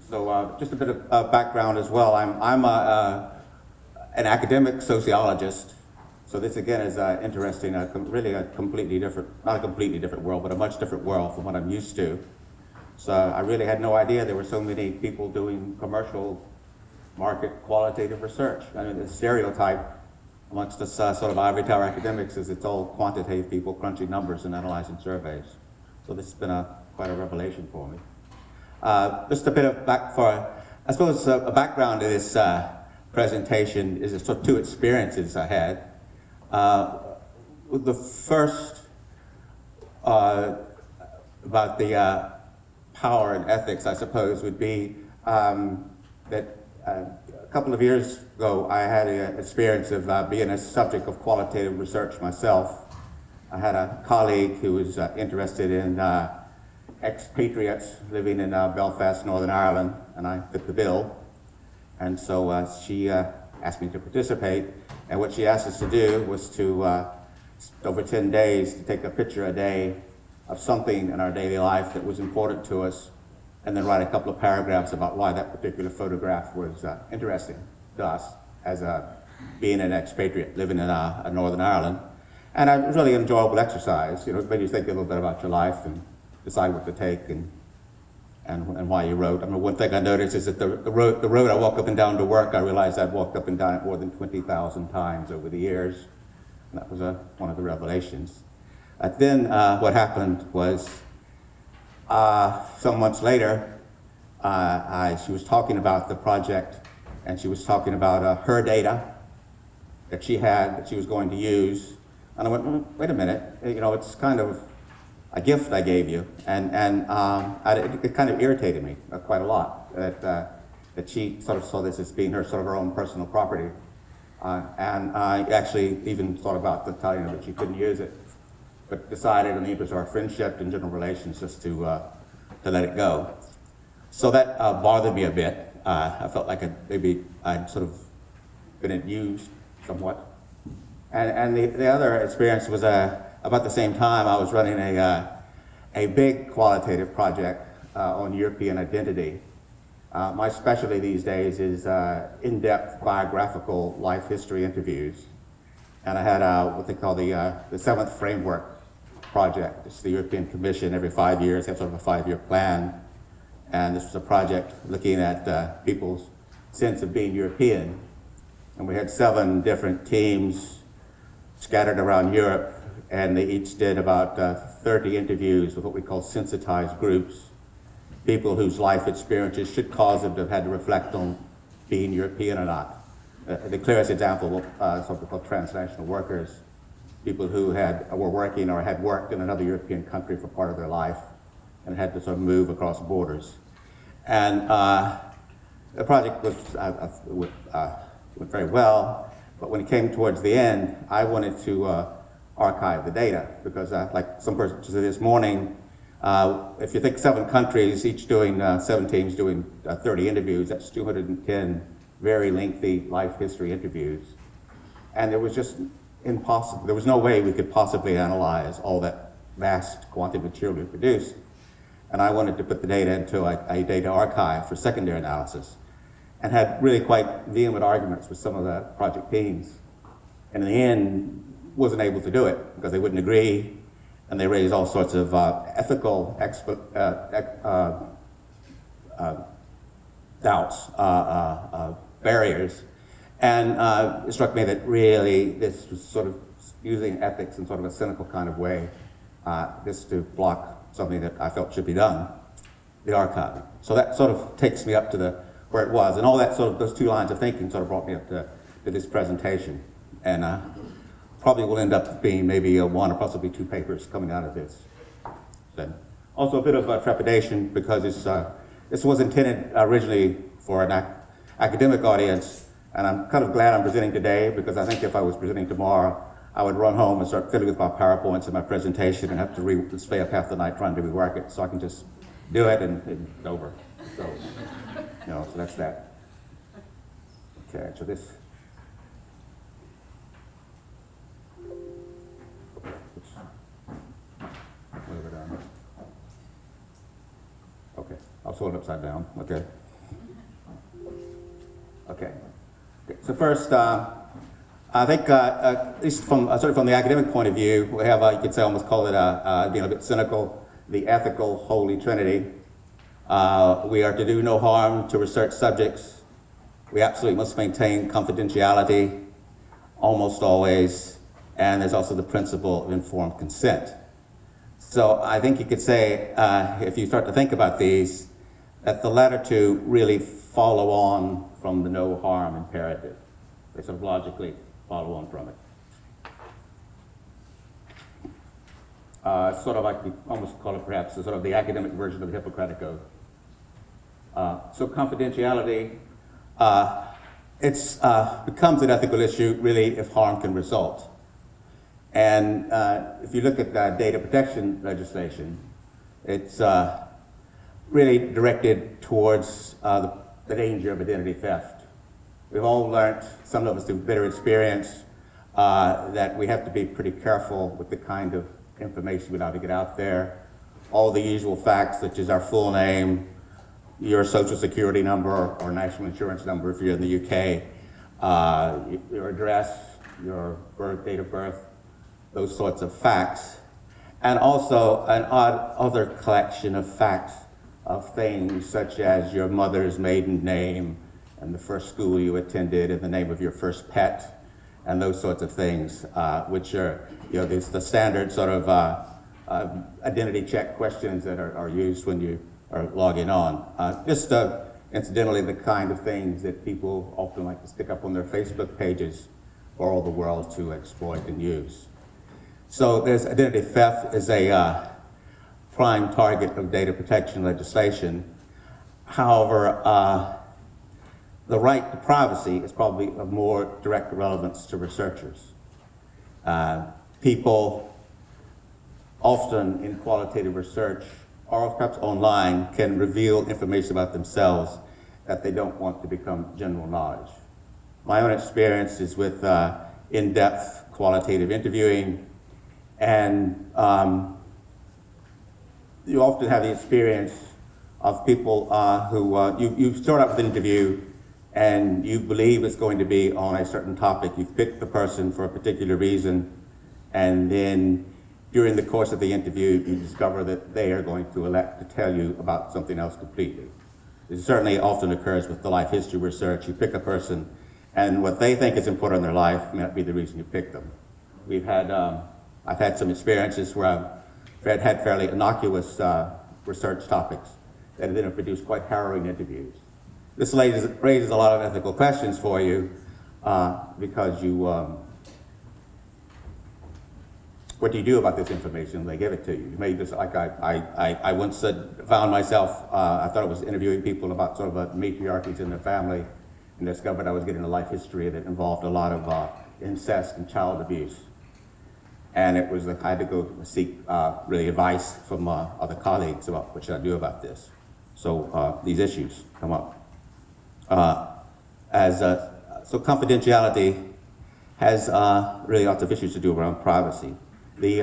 So just a bit of background as well. I'm an academic sociologist. So this again is interesting, really a completely different, not a completely different world, but a much different world from what I'm used to. So I really had no idea there were so many people doing commercial market qualitative research. I mean, the stereotype amongst us sort of ivory tower academics is it's all quantitative people crunching numbers and analyzing surveys. So this has been quite a revelation for me. Just a bit of I suppose a background to this presentation is sort of two experiences I had. The first about the power and ethics, I suppose, would be that a couple of years ago I had an experience of being a subject of qualitative research myself. I had a colleague who was interested in expatriates living in Belfast, Northern Ireland, and I fit the bill. And so she asked me to participate, and what she asked us to do was to, over 10 days, to take a picture a day of something in our daily life that was important to us, and then write a couple of paragraphs about why that particular photograph was interesting to us as being an expatriate living in Northern Ireland. And it was really an enjoyable exercise. You know, it made you think a little bit about your life and decide what to take and why you wrote. I mean, one thing I noticed is that the road I walk up and down to work, I realized I'd walked up and down it more than 20,000 times over the years. And that was one of the revelations. Then what happened was, some months later, she was talking about the project, and she was talking about her data that she had that she was going to use. And I went, wait a minute, you know, it's kind of a gift I gave you, and it kind of irritated me quite a lot that she sort of saw this as being her own personal property, and I actually even thought about telling her that she couldn't use it, but decided in the interest of our friendship and general relations just to let it go. So that bothered me a bit. I felt like maybe I'd sort of been abused somewhat, and the other experience was about the same time. I was running a big qualitative project on European identity. My specialty these days is in-depth biographical life history interviews. And I had what they call the seventh framework project. It's the European Commission every 5 years, they have sort of a 5-year plan. And this was a project looking at people's sense of being European. And we had 7 different teams scattered around Europe, and they each did about 30 interviews with what we call sensitized groups, people whose life experiences should cause them to have had to reflect on being European or not. The clearest example is something called transnational workers, people who were working or had worked in another European country for part of their life and had to sort of move across borders. And the project went very well, but when it came towards the end, I wanted to archive the data, because like some person said this morning, if you think 7 countries, each doing, 7 teams doing 30 interviews, that's 210 very lengthy life history interviews. And there was just impossible, there was no way we could possibly analyze all that vast quantity of material we produced. And I wanted to put the data into a data archive for secondary analysis, and had really quite vehement arguments with some of the project teams. And in the end, wasn't able to do it because they wouldn't agree, and they raised all sorts of ethical doubts, barriers. And it struck me that really this was sort of using ethics in sort of a cynical kind of way, just to block something that I felt should be done, the archiving. So that sort of takes me up to where it was, and all that sort of, those 2 lines of thinking sort of brought me up to this presentation. And probably will end up being maybe 1 or possibly 2 papers coming out of this. So, also a bit of trepidation, because this was intended originally for an academic audience, and I'm kind of glad I'm presenting today, because I think if I was presenting tomorrow, I would run home and start fiddling with my PowerPoints and my presentation and have to stay up half the night trying to rework it, so I can just do it and it's over. So, so that's that. Okay, so this. Okay, I'll fold it upside down, okay. Okay. So first, I think, at least from sort of from the academic point of view, we have, you could say, almost call it being a bit cynical, the ethical holy trinity. We are to do no harm to research subjects. We absolutely must maintain confidentiality, almost always, and there's also the principle of informed consent. So I think you could say, if you start to think about these, that the latter two really follow on from the no harm imperative. They sort of logically follow on from it. Sort of like we almost call it perhaps sort of the academic version of the Hippocratic Oath. So confidentiality, it becomes an ethical issue really if harm can result. And if you look at data protection legislation, it's really directed towards the danger of identity theft. We've all learned, some of us through bitter experience, that we have to be pretty careful with the kind of information we allow to get out there. All the usual facts, such as our full name, your social security number or national insurance number if you're in the UK, your address, your date of birth, those sorts of facts. And also an odd other collection of facts of things such as your mother's maiden name and the first school you attended and the name of your first pet and those sorts of things, which are, the standard sort of identity check questions that are used when you are logging on. Just incidentally, the kind of things that people often like to stick up on their Facebook pages for all the world to exploit and use. So there's identity theft is a prime target of data protection legislation. However, the right to privacy is probably of more direct relevance to researchers. People often in qualitative research or perhaps online can reveal information about themselves that they don't want to become general knowledge. My own experience is with in-depth qualitative interviewing, and you often have the experience of people who you start out with an interview and you believe it's going to be on a certain topic. You've picked the person for a particular reason, and then during the course of the interview, you discover that they are going to elect to tell you about something else completely. It certainly often occurs with the life history research. You pick a person, and what they think is important in their life may not be the reason you picked them. We've had, I've had some experiences where I've had fairly innocuous research topics that then have produced quite harrowing interviews. This raises a lot of ethical questions for you because you, what do you do about this information when they give it to you? You may just, like I once found myself, I thought I was interviewing people about sort of matriarchies in their family, and discovered I was getting a life history that involved a lot of incest and child abuse. And it was like I had to go seek really advice from other colleagues about what should I do about this. So these issues come up. So confidentiality has really lots of issues to do around privacy. The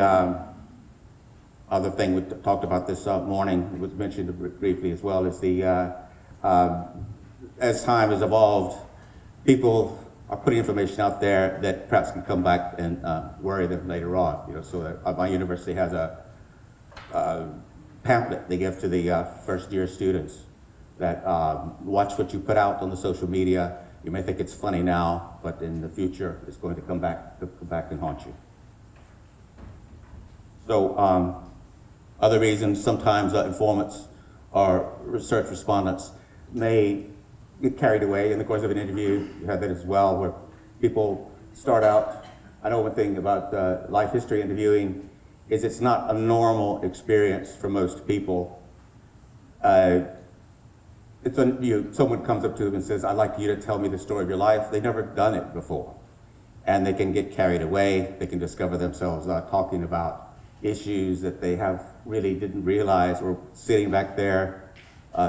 other thing we talked about this morning, it was mentioned briefly as well, is the as time has evolved, people are putting information out there that perhaps can come back and worry them later on. So that my university has a pamphlet they give to the first year students that watch what you put out on the social media. You may think it's funny now, but in the future, it's going to come back and haunt you. So other reasons, sometimes informants or research respondents may get carried away in the course of an interview. You have that as well, where people start out. I know one thing about life history interviewing is it's not a normal experience for most people. Someone comes up to them and says, I'd like you to tell me the story of your life. They've never done it before. And they can get carried away. They can discover themselves talking about issues that they really didn't realize were sitting back there,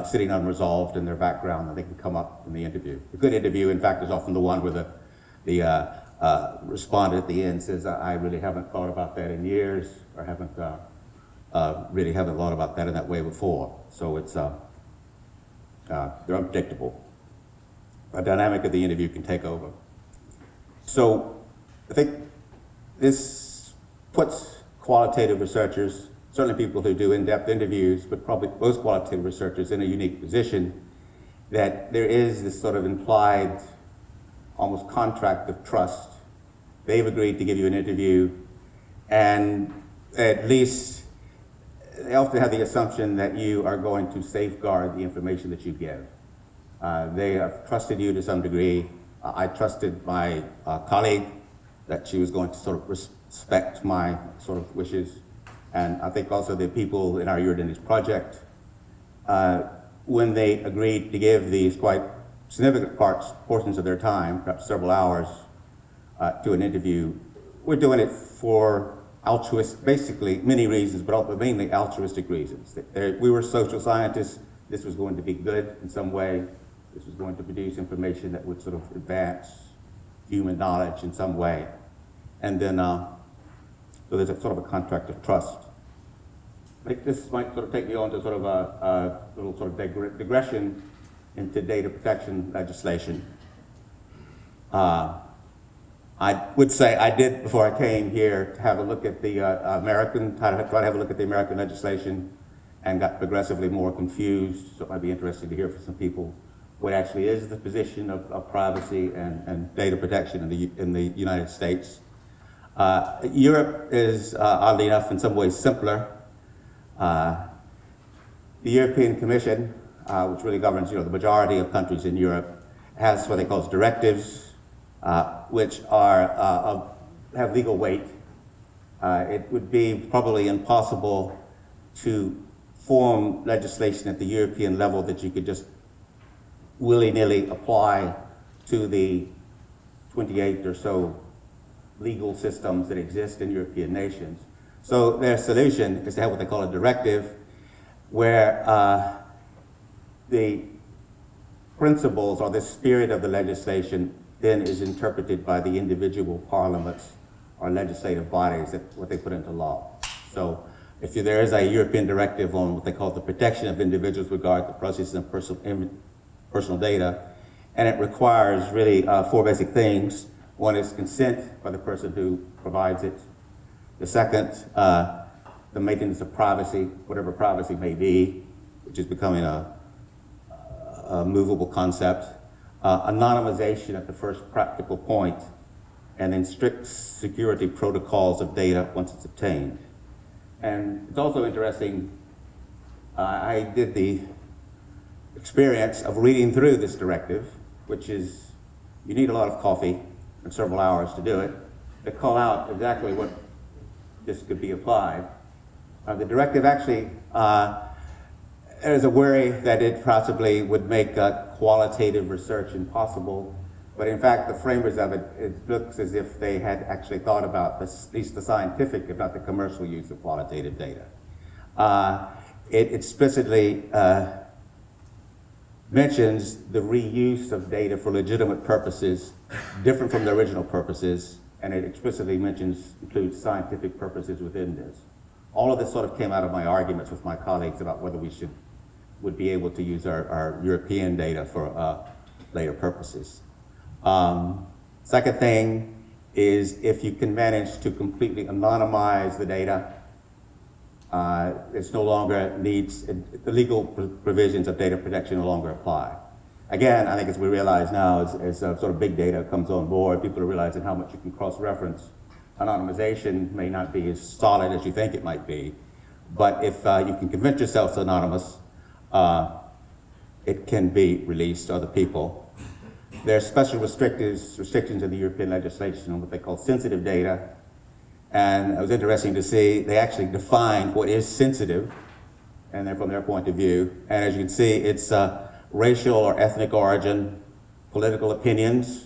sitting unresolved in their background, and they can come up in the interview. A good interview, in fact, is often the one where the respondent at the end says, I really haven't thought about that in years, or haven't thought about that in that way before. So it's they're unpredictable. the dynamic of the interview can take over. So I think this puts qualitative researchers, certainly people who do in-depth interviews, but probably most qualitative researchers in a unique position that there is this sort of implied, almost contract of trust. They've agreed to give you an interview, and at least they often have the assumption that you are going to safeguard the information that you give. They have trusted you to some degree. I trusted my colleague that she was going to sort of respect my sort of wishes. And I think also the people in our Eurydice project, when they agreed to give these quite significant portions of their time, perhaps several hours, to an interview, we're doing it for basically many reasons, but mainly altruistic reasons. We were social scientists. This was going to be good in some way. This was going to produce information that would sort of advance human knowledge in some way. And then, so there's a sort of a contract of trust. This might sort of take me on to sort of a little sort of digression into data protection legislation. I would say I did, before I came here, to have a look at the try to have a look at the American legislation, and got progressively more confused. So it might be interesting to hear from some people what actually is the position of privacy and data protection in the United States. Europe is, oddly enough, in some ways simpler. The European Commission, which really governs the majority of countries in Europe, has what they call directives, which have legal weight. It would be probably impossible to form legislation at the European level that you could just willy-nilly apply to the 28 or so legal systems that exist in European nations. So their solution is to have what they call a directive, where the principles or the spirit of the legislation then is interpreted by the individual parliaments or legislative bodies, what they put into law. So if there is a European directive on what they call the protection of individuals with regard to processing of personal data, and it requires really 4 basic things. One is consent by the person who provides it. The second, the maintenance of privacy, whatever privacy may be, which is becoming a movable concept. Anonymization at the first practical point, and then strict security protocols of data once it's obtained. And it's also interesting, I did the experience of reading through this directive, which is, you need a lot of coffee and several hours to do it, to call out exactly what this could be applied. The directive actually, there's a worry that it possibly would make qualitative research impossible, but in fact the framers of it, it looks as if they had actually thought about at least the scientific, if not the commercial use of qualitative data. It explicitly mentions the reuse of data for legitimate purposes, different from the original purposes, and it explicitly includes scientific purposes within this. All of this sort of came out of my arguments with my colleagues about whether we would be able to use our European data for later purposes. Second thing is, if you can manage to completely anonymize the data, it's no longer the legal provisions of data protection no longer apply. Again, I think as we realize now, as sort of big data comes on board, people are realizing how much you can cross-reference. Anonymization may not be as solid as you think it might be, but if you can convince yourself it's anonymous, it can be released to other people. There are special restrictions in the European legislation on what they call sensitive data, and it was interesting to see they actually define what is sensitive, and then from their point of view, and as you can see, it's racial or ethnic origin, political opinions,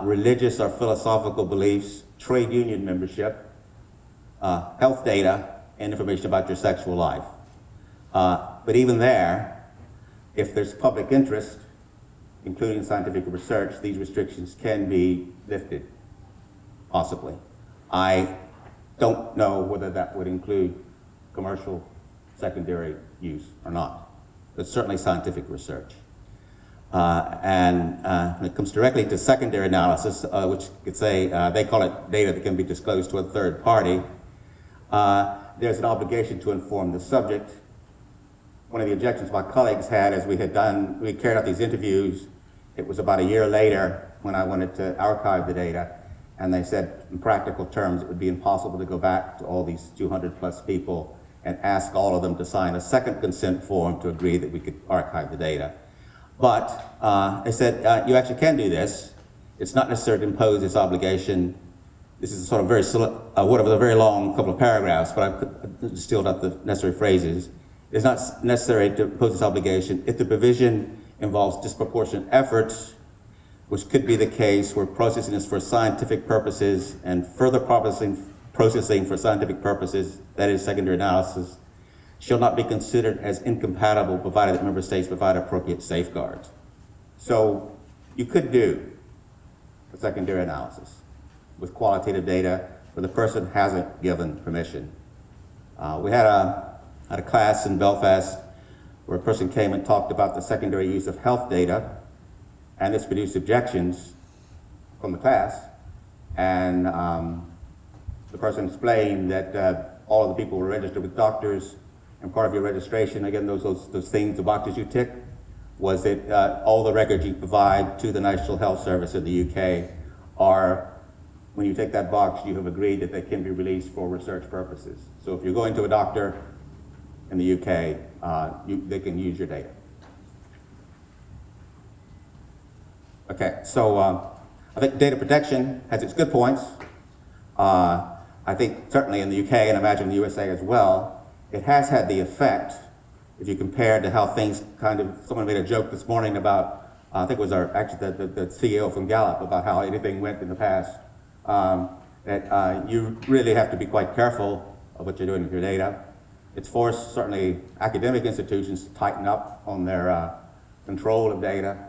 religious or philosophical beliefs, trade union membership, health data, and information about your sexual life. But even there, if there's public interest, including scientific research, these restrictions can be lifted, possibly. I don't know whether that would include commercial secondary use or not, but certainly scientific research. When it comes directly to secondary analysis, which could say, they call it data that can be disclosed to a third party, there's an obligation to inform the subject. One of the objections my colleagues had as we carried out these interviews, it was about a year later when I wanted to archive the data, and they said in practical terms it would be impossible to go back to all these 200 plus people and ask all of them to sign a second consent form to agree that we could archive the data. But they said, you actually can do this. It's not necessary to impose this obligation. This is sort of word of a very long couple of paragraphs, but I've distilled out the necessary phrases. It's not necessary to impose this obligation if the provision involves disproportionate efforts, which could be the case where processing is for scientific purposes and further processing for scientific purposes, that is secondary analysis, shall not be considered as incompatible provided that member states provide appropriate safeguards. So you could do a secondary analysis with qualitative data where the person hasn't given permission. We had a class in Belfast where a person came and talked about the secondary use of health data, and this produced objections from the class. And the person explained that all of the people were registered with doctors, and part of your registration, again, those things, the boxes you tick, was that all the records you provide to the National Health Service in the UK are, when you tick that box, you have agreed that they can be released for research purposes. So if you're going to a doctor in the UK, they can use your data. Okay, so I think data protection has its good points. I think certainly in the UK, and I imagine the USA as well, it has had the effect, if you compare to how things someone made a joke this morning about, I think it was the CEO from Gallup, about how anything went in the past, that you really have to be quite careful of what you're doing with your data. It's forced certainly academic institutions to tighten up on their control of data.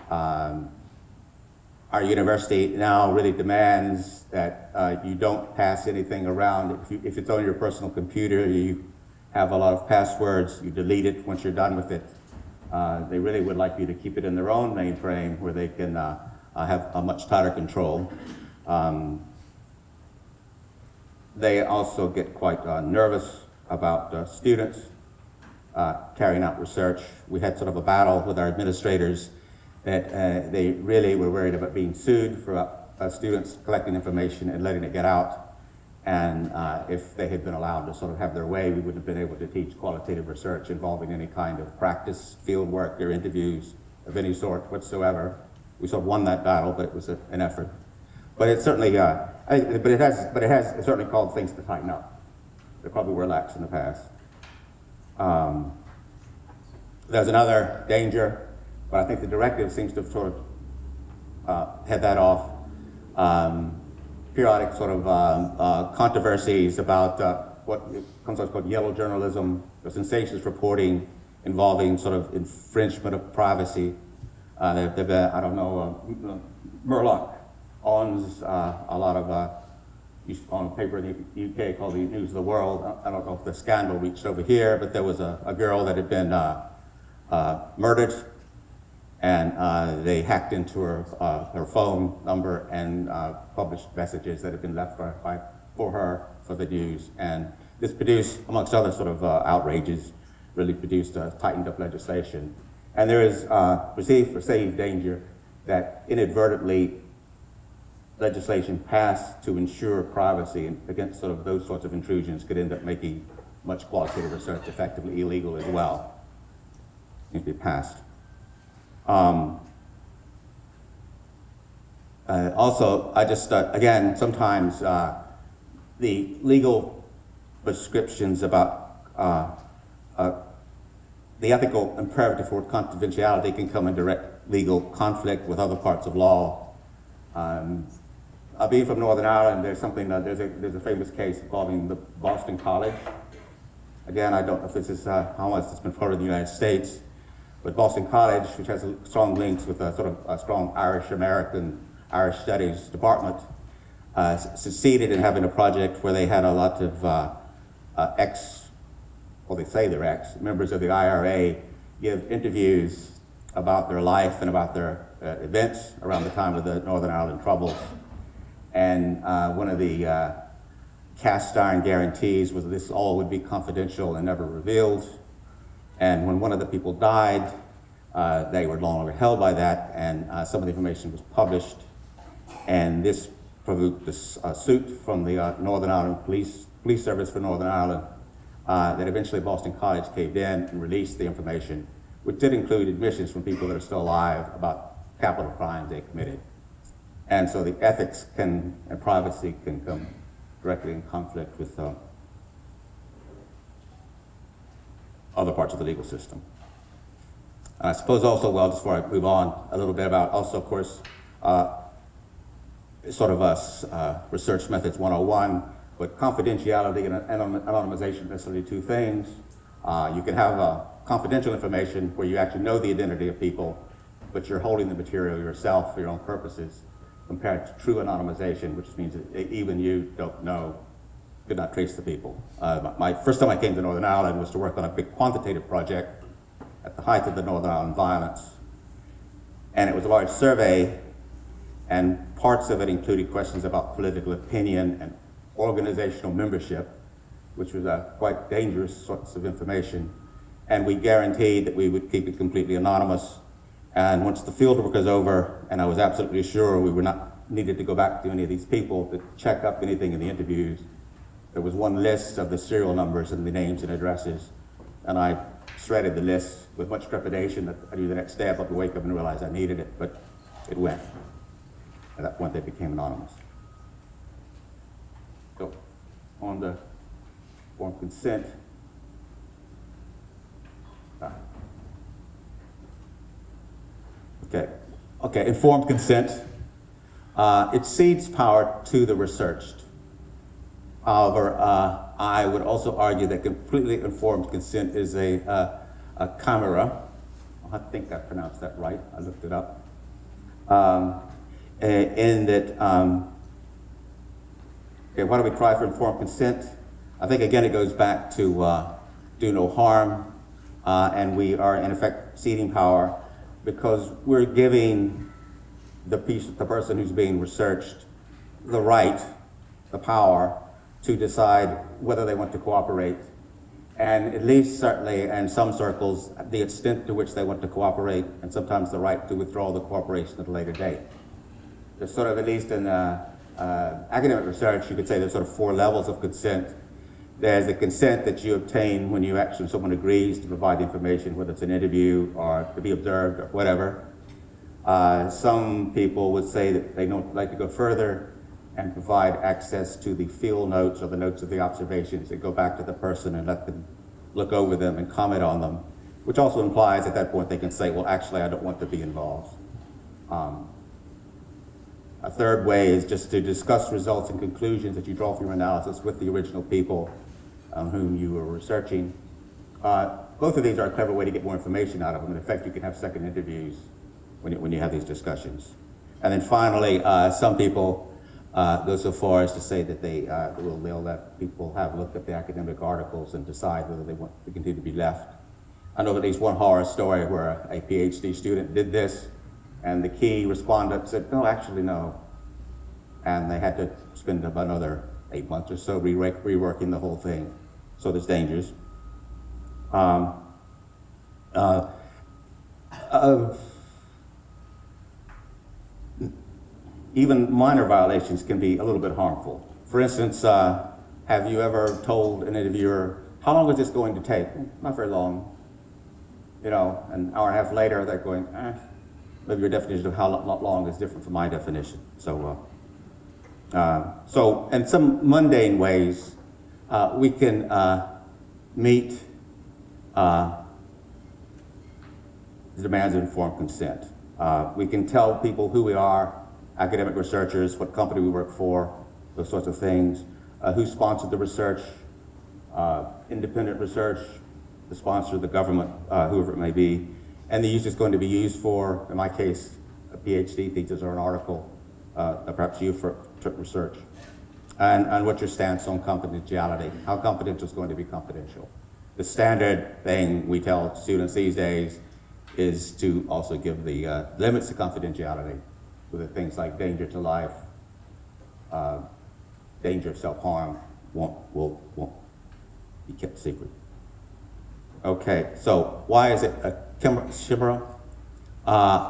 Our university now really demands that you don't pass anything around. If it's on your personal computer, you have a lot of passwords, you delete it once you're done with it. They really would like you to keep it in their own mainframe where they can have a much tighter control. They also get quite nervous about students carrying out research. We had sort of a battle with our administrators that they really were worried about being sued for students collecting information and letting it get out. And if they had been allowed to sort of have their way, we wouldn't have been able to teach qualitative research involving any kind of practice, field work, or interviews of any sort whatsoever. We sort of won that battle, but it was an effort. But it certainly, it has certainly called things to tighten up. They probably were lax in the past. There's another danger, but I think the directive seems to have sort of head that off. Periodic sort of controversies about what sometimes called yellow journalism, or sensations reporting involving sort of infringement of privacy. There've been, I don't know, Murloc owns a lot of on a paper in the UK called the News of the World. I don't know if the scandal reached over here, but there was a girl that had been murdered, and they hacked into her phone number and published messages that had been left for her for the news. And this produced, amongst other sort of outrages, really produced tightened up legislation. And there is perceived danger that inadvertently legislation passed to ensure privacy and against sort of those sorts of intrusions could end up making much qualitative research effectively illegal as well. It needs to be passed. Also, I just, again, sometimes the legal prescriptions about the ethical imperative for confidentiality can come in direct legal conflict with other parts of law. Being from Northern Ireland, there's a famous case involving the Boston College. Again, I don't know if this is how much it's been part of the United States, but Boston College, which has strong links with a sort of a strong Irish Studies department, succeeded in having a project where they had a lot of they say they're members of the IRA give interviews about their life and about their events around the time of the Northern Ireland Troubles. And one of the cast iron guarantees was that this all would be confidential and never revealed. And when one of the people died, they were no longer held by that, and some of the information was published. And this provoked this suit from the Northern Ireland Police Service for Northern Ireland that eventually Boston College caved in and released the information, which did include admissions from people that are still alive about capital crimes they committed. And so the ethics and privacy can come directly in conflict with other parts of the legal system. And I suppose also, well, just before I move on, a little bit about also, of course, sort of us research methods 101, but confidentiality and anonymization are necessarily two things. You can have confidential information where you actually know the identity of people, but you're holding the material yourself for your own purposes, compared to true anonymization, which means that even you don't know, could not trace the people. My first time I came to Northern Ireland was to work on a big quantitative project at the height of the Northern Ireland violence. And it was a large survey, and parts of it included questions about political opinion and organizational membership, which was quite dangerous sorts of information. And we guaranteed that we would keep it completely anonymous. And once the field work was over, and I was absolutely sure we were not needed to go back to any of these people to check up anything in the interviews, there was one list of the serial numbers and the names and addresses, and I shredded the list with much trepidation that I knew the next day I'd probably wake up and realize I needed it, but it went. At that point, they became anonymous. So, on the informed consent. Okay, informed consent. It cedes power to the researched. However, I would also argue that completely informed consent is a chimera. I think I pronounced that right. I looked it up. In that, why do we try for informed consent? I think, again, it goes back to do no harm, and we are, in effect, ceding power because we're giving the person who's being researched the right, the power, to decide whether they want to cooperate, and at least certainly in some circles, the extent to which they want to cooperate, and sometimes the right to withdraw the cooperation at a later date. There's sort of, at least in academic research, you could say there's sort of 4 levels of consent. There's the consent that you obtain when you actually, someone agrees to provide the information, whether it's an interview or to be observed or whatever. Some people would say that they don't like to go further and provide access to the field notes or the notes of the observations that go back to the person and let them look over them and comment on them, which also implies at that point they can say, well, actually, I don't want to be involved. A third way is just to discuss results and conclusions that you draw from your analysis with the original people whom you were researching. Both of these are a clever way to get more information out of them. In effect, you can have second interviews when you have these discussions. And then finally, some people go so far as to say that they'll let people have a look at the academic articles and decide whether they want to continue to be left. I know at least one horror story where a PhD student did this, and the key respondent said, no, actually, no. And they had to spend about another 8 months or so reworking the whole thing. So there's dangers. Even minor violations can be a little bit harmful. For instance, have you ever told an interviewer, how long is this going to take? Not very long. You know, an hour and a half later, they're going, maybe your definition of how long is different from my definition. So in some mundane ways, we can meet the demands of informed consent. We can tell people who we are, academic researchers, what company we work for, those sorts of things, who sponsored the research, independent research, the sponsor, the government, whoever it may be, and the use is going to be used for, in my case, a PhD thesis or an article, perhaps you for research, and what's your stance on confidentiality, how confidential is going to be confidential. The standard thing we tell students these days is to also give the limits to confidentiality with the things like danger to life, danger of self-harm won't be kept secret. Okay, so why is it a shivaram?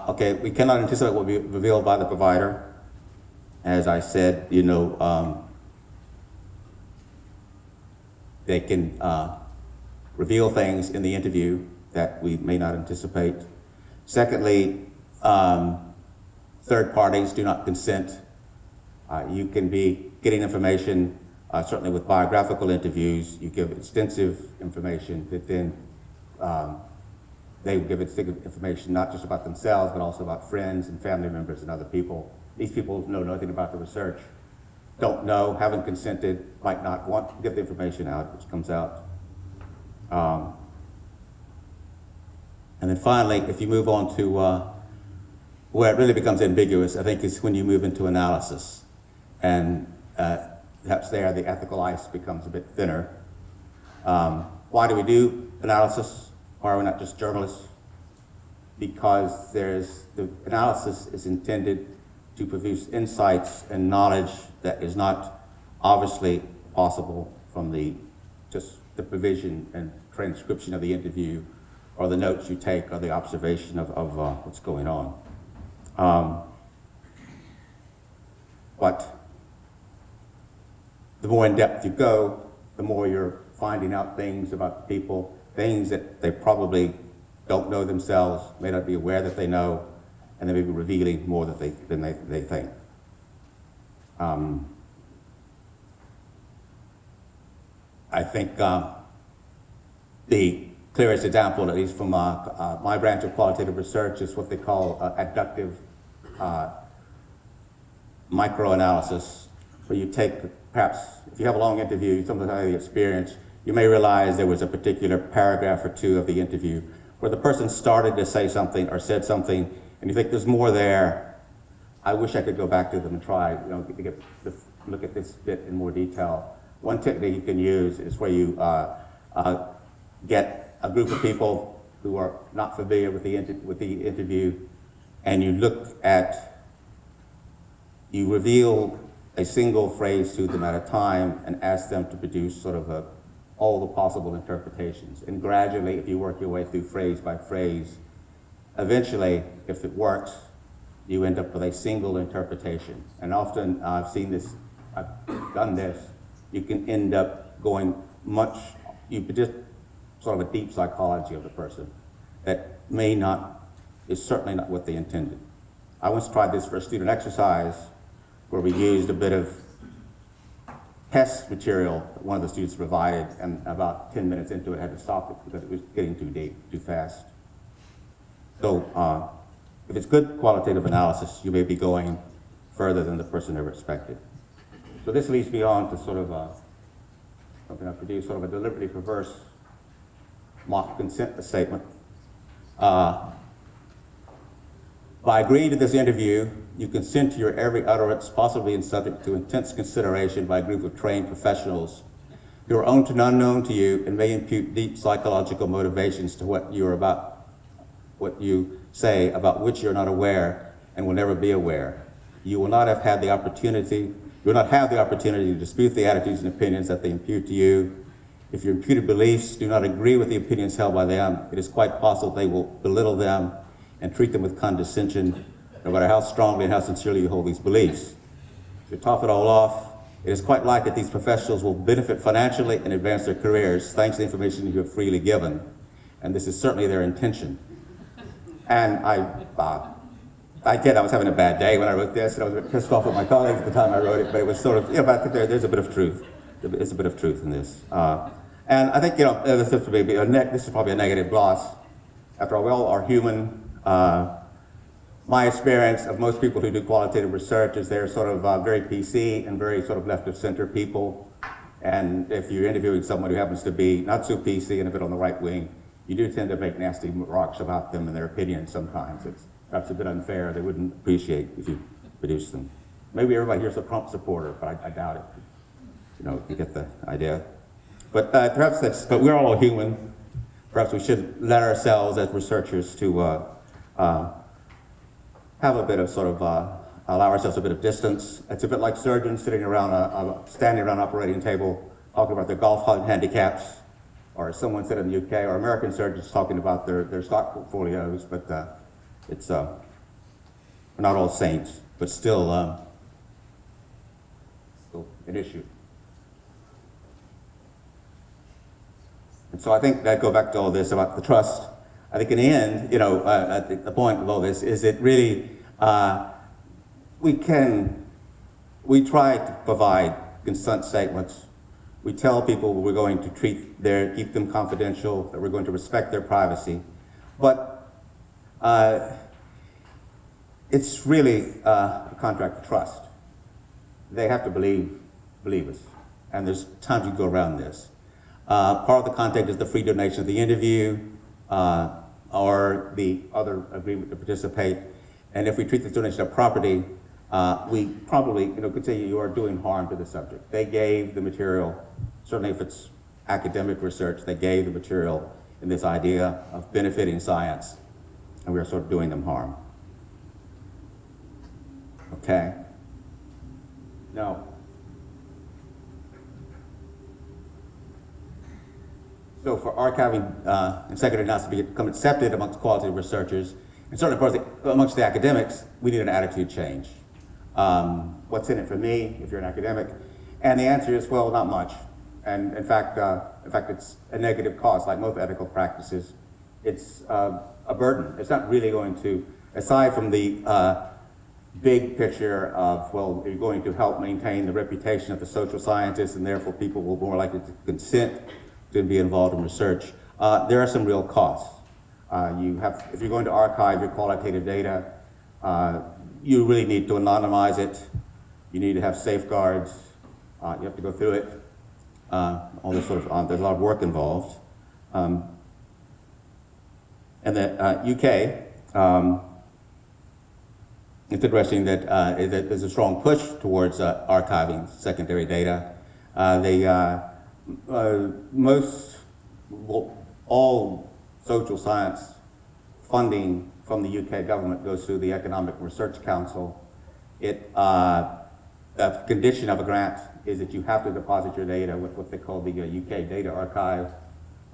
Okay, we cannot anticipate what will be revealed by the provider. As I said, they can reveal things in the interview that we may not anticipate. Secondly, third parties do not consent. You can be getting information, certainly with biographical interviews, you give extensive information that then they will give extensive information not just about themselves, but also about friends and family members and other people. These people know nothing about the research, don't know, haven't consented, might not want to give the information out, which comes out. And then finally, if you move on to where it really becomes ambiguous, I think is when you move into analysis. And perhaps there the ethical ice becomes a bit thinner. Why do we do analysis? Why are we not just journalists? Because the analysis is intended to produce insights and knowledge that is not obviously possible from just the provision and transcription of the interview or the notes you take or the observation of what's going on. But the more in depth you go, the more you're finding out things about people, things that they probably don't know themselves, may not be aware that they know, and they may be revealing more than they think. I think the clearest example, at least from my branch of qualitative research, is what they call adductive microanalysis, where you take, perhaps, if you have a long interview, something like the experience, you may realize there was a particular paragraph or two of the interview where the person started to say something or said something, and you think there's more there. I wish I could go back to them and try, to look at this bit in more detail. One technique you can use is where you get a group of people who are not familiar with the interview, and you reveal a single phrase to them at a time and ask them to produce sort of all the possible interpretations. And gradually, if you work your way through phrase by phrase, eventually, if it works, you end up with a single interpretation. And often, I've done this, you can end up going you could just sort of a deep psychology of the person that is certainly not what they intended. I once tried this for a student exercise where we used a bit of test material that one of the students provided, and about 10 minutes into it, I had to stop it because it was getting too deep, too fast. So if it's good qualitative analysis, you may be going further than the person ever expected. So this leads me on to sort of something I produced, sort of a deliberately perverse mock consent statement. By agreeing to this interview, you consent to your every utterance, possibly and subject to intense consideration by a group of trained professionals who are owned and unknown to you and may impute deep psychological motivations to what you say, about which you're not aware and will never be aware. You will not have the opportunity to dispute the attitudes and opinions that they impute to you. If your imputed beliefs do not agree with the opinions held by them, it is quite possible they will belittle them and treat them with condescension, no matter how strongly and how sincerely you hold these beliefs. To top it all off, it is quite likely that these professionals will benefit financially and advance their careers thanks to the information you have freely given. And this is certainly their intention. And I was having a bad day when I wrote this, and I was a bit pissed off with my colleagues at the time I wrote it, but it was sort of, but I think there's a bit of truth. There's a bit of truth in this. And I think, this is probably a negative gloss. After all, we all are human. My experience of most people who do qualitative research is they're sort of very PC and very sort of left of center people. And if you're interviewing someone who happens to be not so PC and a bit on the right wing, you do tend to make nasty remarks about them and their opinions sometimes. It's perhaps a bit unfair. They wouldn't appreciate if you produce them. Maybe everybody here's a Trump supporter, but I doubt it. You get the idea. But but we're all human. perhaps we should let ourselves as researchers to have a bit of sort of, allow ourselves a bit of distance. It's a bit like surgeons sitting around, standing around an operating table, talking about their golf handicaps, or someone said in the UK, or American surgeons talking about their stock portfolios, but it's, we're not all saints, but still an issue. And so I think that go back to all this about the trust. I think in the end, you know, the point of all this is it really, we try to provide consent statements. We tell people we're going to keep them confidential, that we're going to respect their privacy. But it's really a contract of trust. They have to believe us. And there's times you go around this. Part of the contract is the free donation of the interview, or the other agreement to participate. And if we treat the donation of property, we probably, could say you are doing harm to the subject. They gave the material, certainly if it's academic research, they gave the material in this idea of benefiting science, and we are sort of doing them harm. Okay? Now, so for archiving and secondary analysis to become accepted amongst qualitative researchers, and certainly amongst the academics, we need an attitude change. What's in it for me if you're an academic? And the answer is, well, not much. And in fact, it's a negative cost, like most ethical practices. It's a burden. It's not really going to, aside from the big picture of, well, you're going to help maintain the reputation of the social scientists, and therefore people will be more likely to consent to be involved in research. There are some real costs. If you're going to archive your qualitative data, you really need to anonymize it. You need to have safeguards. You have to go through it. All this sort of, there's a lot of work involved. And the UK, it's interesting that there's a strong push towards archiving secondary data. All social science funding from the UK government goes through the Economic Research Council. The condition of a grant is that you have to deposit your data with what they call the UK Data Archive.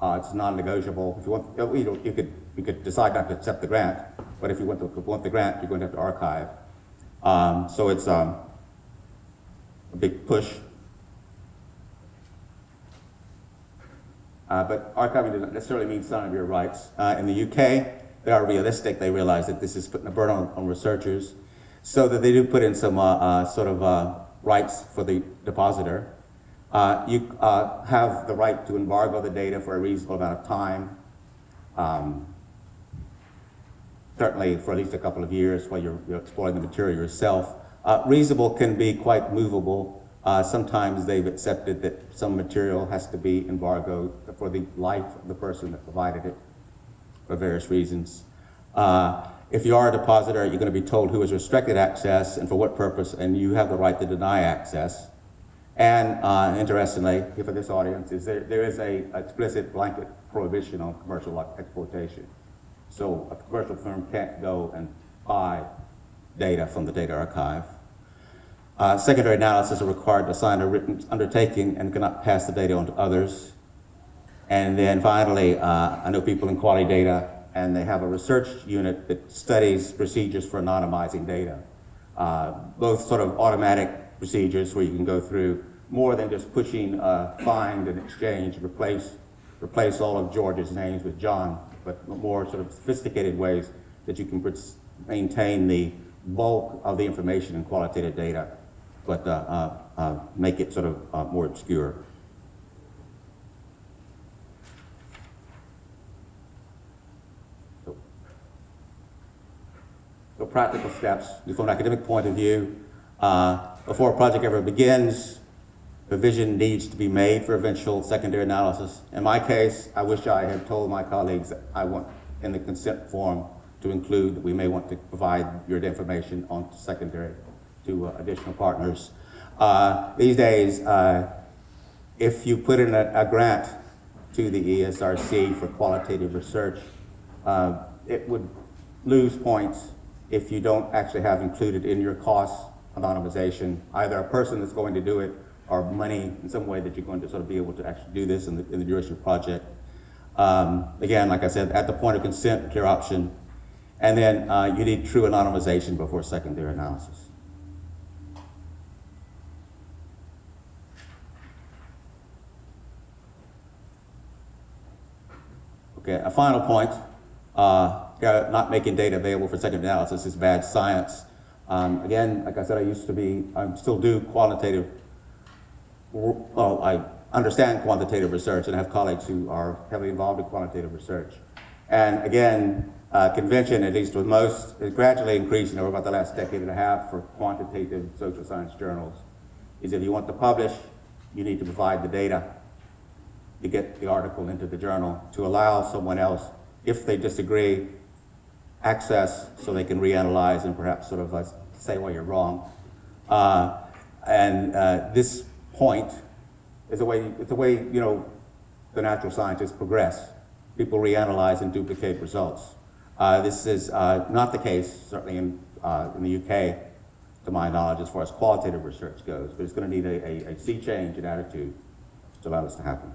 It's non-negotiable. If you want, you could decide not to accept the grant, but if you want the grant, you're going to have to archive. So it's a big push. But archiving doesn't necessarily mean signing of your rights. In the UK, they are realistic. They realize that this is putting a burden on researchers, so that they do put in some rights for the depositor. You have the right to embargo the data for a reasonable amount of time, certainly for at least a couple of years while you're exploring the material yourself. Reasonable can be quite movable. Sometimes they've accepted that some material has to be embargoed for the life of the person that provided it for various reasons. If you are a depositor, you're going to be told who has restricted access and for what purpose, and you have the right to deny access. And interestingly, for this audience, there is a explicit blanket prohibition on commercial exploitation. So a commercial firm can't go and buy data from the data archive. Secondary analysis are required to sign a written undertaking and cannot pass the data on to others. And then finally, I know people in quality data, and they have a research unit that studies procedures for anonymizing data. Both sort of automatic procedures where you can go through more than just pushing find and exchange, replace all of George's names with John, but more sort of sophisticated ways that you can maintain the bulk of the information in qualitative data, but make it sort of more obscure. So practical steps from an academic point of view. Before a project ever begins, the vision needs to be made for eventual secondary analysis. In my case, I wish I had told my colleagues that I want in the consent form to include that we may want to provide your information on secondary to additional partners. These days, if you put in a grant to the ESRC for qualitative research. It would lose points if you don't actually have included in your costs anonymization, either a person that's going to do it or money in some way that you're going to sort of be able to actually do this in the duration of the project. Again, like I said, at the point of consent, clear option. And then you need true anonymization before secondary analysis. Okay, a final point, not making data available for secondary analysis is bad science. Again, like I said, I still do qualitative, well, I understand quantitative research and have colleagues who are heavily involved in quantitative research. And again, convention, at least with most, is gradually increasing over about the last decade and a half for quantitative social science journals, is if you want to publish, you need to provide the data to get the article into the journal to allow someone else, if they disagree, access so they can reanalyze and perhaps sort of say, well, you're wrong. This point is it's the way, you know, the natural scientists progress. People reanalyze and duplicate results. This is not the case, certainly in the UK, to my knowledge, as far as qualitative research goes, but it's going to need a sea change in attitude to allow this to happen.